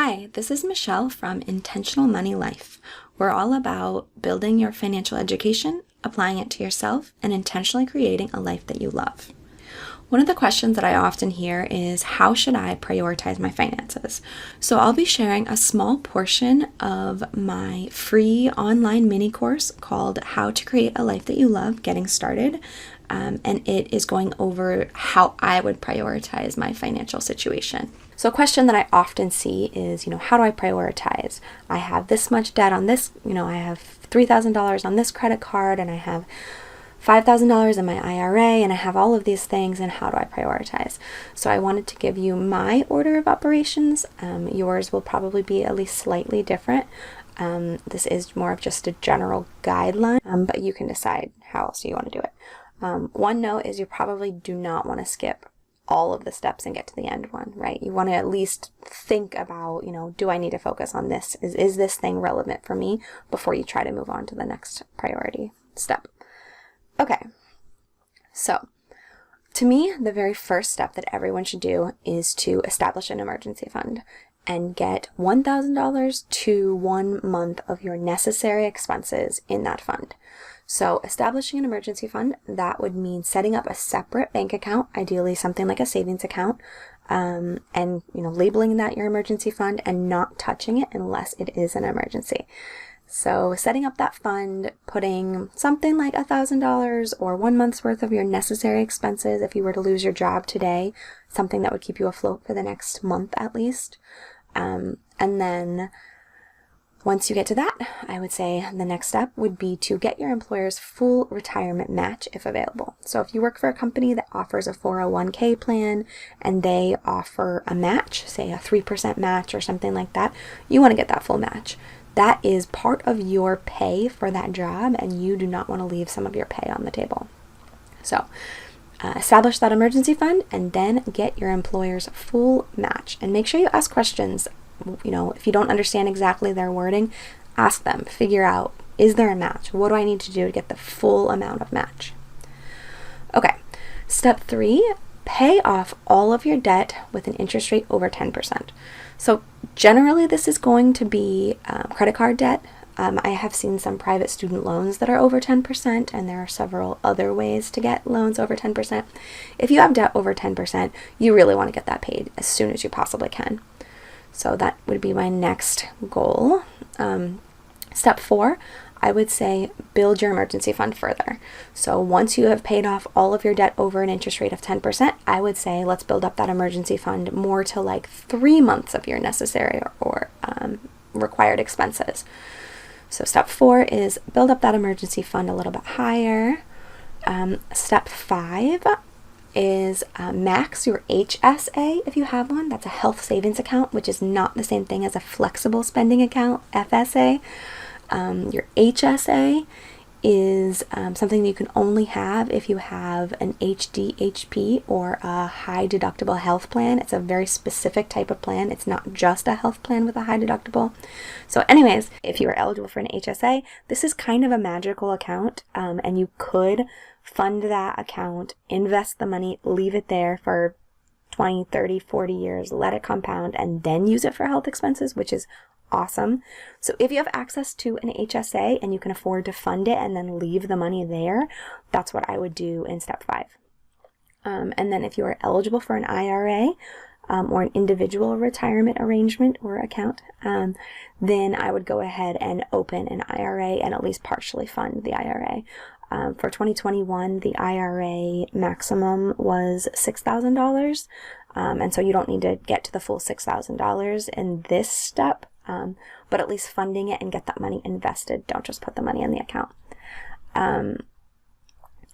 Hi, this is Michelle from Intentional Money Life. We're all about building your financial education, applying it to yourself, and intentionally creating a life that you love. One of the questions that I often hear is, how should I prioritize my finances? So I'll be sharing a small portion of my free online mini course called How to Create a Life That You Love, Getting Started. And it is going over how I would prioritize my financial situation. So a question that I often see is, how do I prioritize? I have this much debt on this, I have $3,000 on this credit card, and I have $5,000 in my IRA, and I have all of these things, and how do I prioritize? So I wanted to give you my order of operations. Yours will probably be at least slightly different. This is more of just a general guideline, but you can decide how else you want to do it. One note is you probably do not want to skip all of the steps and get to the end one, right? You want to at least think about, do I need to focus on this? Is this thing relevant for me before you try to move on to the next priority step? Okay, so to me, the very first step that everyone should do is to establish an emergency fund and get $1,000 to 1 month of your necessary expenses in that fund. So establishing an emergency fund, that would mean setting up a separate bank account, ideally something like a savings account, and labeling that your emergency fund and not touching it unless it is an emergency. So setting up that fund, putting something like $1,000 or 1 month's worth of your necessary expenses if you were to lose your job today, something that would keep you afloat for the next month at least. And then once you get to that, I would say the next step would be to get your employer's full retirement match if available. So if you work for a company that offers a 401k plan and they offer a match, say a 3% match or something like that, you want to get that full match. That is part of your pay for that job, and you do not want to leave some of your pay on the table. So establish that emergency fund and then get your employer's full match. And make sure you ask questions. If you don't understand exactly their wording, ask them, figure out, is there a match? What do I need to do to get the full amount of match? Okay, step 3, pay off all of your debt with an interest rate over 10%. So generally this is going to be credit card debt. I have seen some private student loans that are over 10%, and there are several other ways to get loans over 10%. If you have debt over 10%, you really want to get that paid as soon as you possibly can. So that would be my next goal. Step 4, I would say build your emergency fund further. So once you have paid off all of your debt over an interest rate of 10%, I would say let's build up that emergency fund more to like 3 months of your necessary or required expenses. So step 4 is build up that emergency fund a little bit higher. Step 5 is max your HSA if you have one. That's a health savings account, which is not the same thing as a flexible spending account, FSA. Your HSA is something you can only have if you have an HDHP or a high deductible health plan. It's a very specific type of plan. It's not just a health plan with a high deductible. So anyways, if you are eligible for an HSA, this is kind of a magical account, and you could fund that account, invest the money, leave it there for 20, 30, 40 years, let it compound, and then use it for health expenses, which is awesome. So if you have access to an HSA and you can afford to fund it and then leave the money there, that's what I would do in step 5. And then if you are eligible for an IRA or an individual retirement arrangement or account, then I would go ahead and open an IRA and at least partially fund the IRA. For 2021, the IRA maximum was $6,000. And so you don't need to get to the full $6,000 in this step, but at least funding it and get that money invested. Don't just put the money in the account.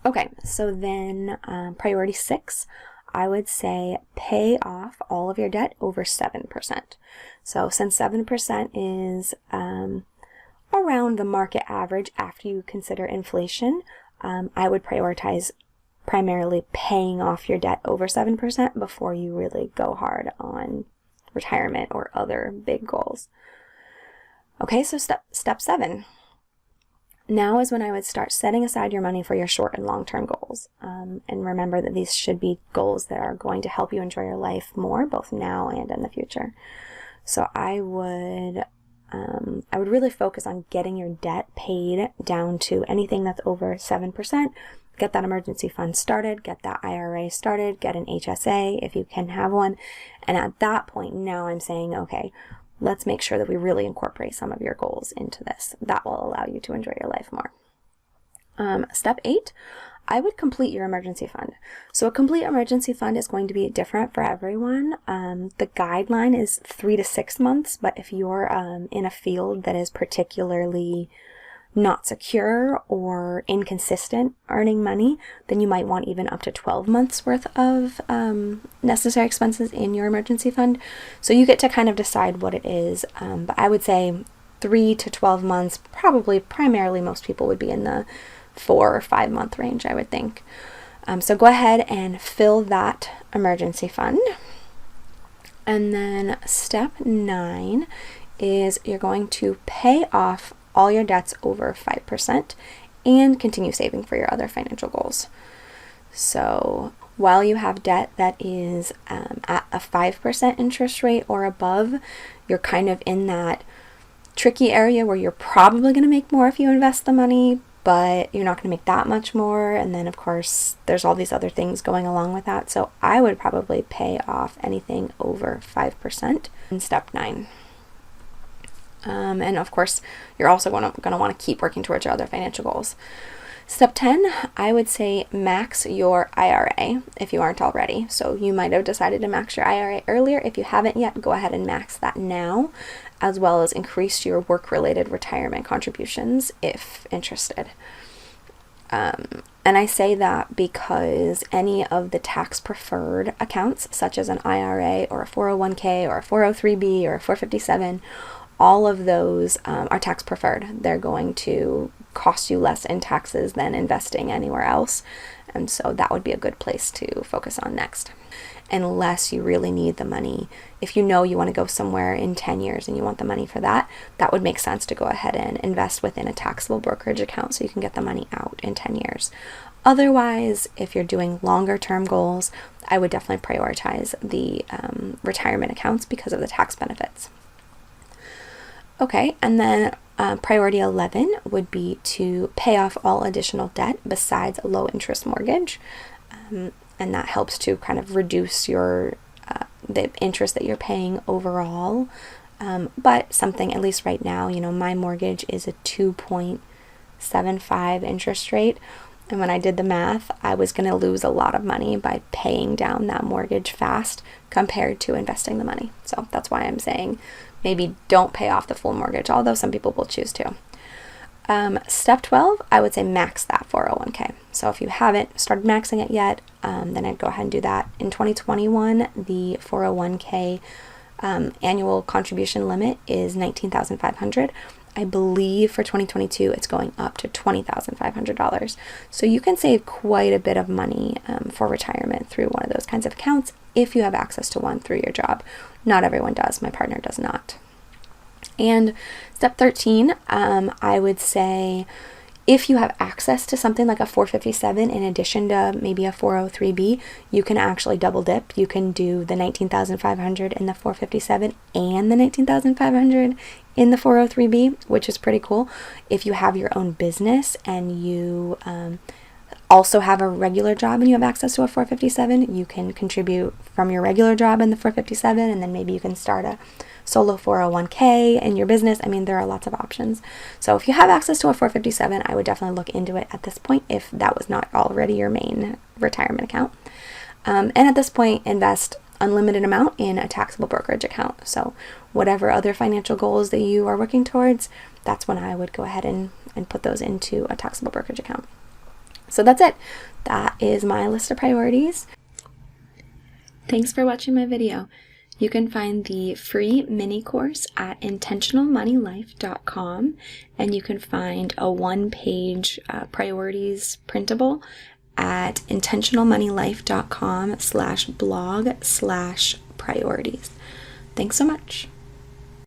Okay, so then priority 6, I would say pay off all of your debt over 7%. So since 7% is around the market average after you consider inflation, I would prioritize primarily paying off your debt over 7% before you really go hard on retirement or other big goals. Okay, so step 7. Now is when I would start setting aside your money for your short and long-term goals. And remember that these should be goals that are going to help you enjoy your life more, both now and in the future. So I would really focus on getting your debt paid down to anything that's over 7%. Get that emergency fund started, get that IRA started, get an HSA if you can have one. And at that point, now I'm saying, okay, let's make sure that we really incorporate some of your goals into this. That will allow you to enjoy your life more. Step 8, I would complete your emergency fund. So a complete emergency fund is going to be different for everyone. The guideline is 3 to 6 months, but if you're in a field that is particularly not secure or inconsistent earning money, then you might want even up to 12 months worth of necessary expenses in your emergency fund. So you get to kind of decide what it is, but I would say 3 to 12 months, probably primarily most people would be in the 4 or 5 month range, I would think. So go ahead and fill that emergency fund. And then step 9 is you're going to pay off all your debts over 5% and continue saving for your other financial goals. So while you have debt that is at a 5% interest rate or above, you're kind of in that tricky area where you're probably going to make more if you invest the money, but you're not going to make that much more. And then of course there's all these other things going along with that. So I would probably pay off anything over 5% in step 9. And of course, you're also going to want to keep working towards your other financial goals. Step 10, I would say max your IRA if you aren't already. So you might have decided to max your IRA earlier. If you haven't yet, go ahead and max that now, as well as increase your work-related retirement contributions if interested. And I say that because any of the tax-preferred accounts, such as an IRA or a 401k or a 403b or a 457, all of those are tax preferred. They're going to cost you less in taxes than investing anywhere else. And so that would be a good place to focus on next. Unless you really need the money. If you know you want to go somewhere in 10 years and you want the money for that, that would make sense to go ahead and invest within a taxable brokerage account so you can get the money out in 10 years. Otherwise, if you're doing longer term goals, I would definitely prioritize the retirement accounts because of the tax benefits. Okay, and then priority 11 would be to pay off all additional debt besides a low interest mortgage. And that helps to kind of reduce your the interest that you're paying overall. But something, at least right now, my mortgage is a 2.75 interest rate. And when I did the math, I was going to lose a lot of money by paying down that mortgage fast compared to investing the money. So that's why I'm saying maybe don't pay off the full mortgage, although some people will choose to. Step 12, I would say max that 401k. So if you haven't started maxing it yet, then I'd go ahead and do that. In 2021, the 401k annual contribution limit is $19,500. I believe for 2022, it's going up to $20,500. So you can save quite a bit of money for retirement through one of those kinds of accounts if you have access to one through your job. Not everyone does. My partner does not. And step 13, I would say if you have access to something like a 457 in addition to maybe a 403b, you can actually double dip. You can do the $19,500 in the 457 and the $19,500 in the 403b, which is pretty cool. If you have your own business and you also have a regular job and you have access to a 457, you can contribute from your regular job in the 457, and then maybe you can start a solo 401k in your business. I mean, there are lots of options. So if you have access to a 457, I would definitely look into it at this point if that was not already your main retirement account. And at this point, invest unlimited amount in a taxable brokerage account. So whatever other financial goals that you are working towards, that's when I would go ahead and put those into a taxable brokerage account. So that's it. That is my list of priorities. Thanks for watching my video. You can find the free mini course at intentionalmoneylife.com, and you can find a one-page priorities printable at intentionalmoneylife.com/blog/priorities. Thanks so much.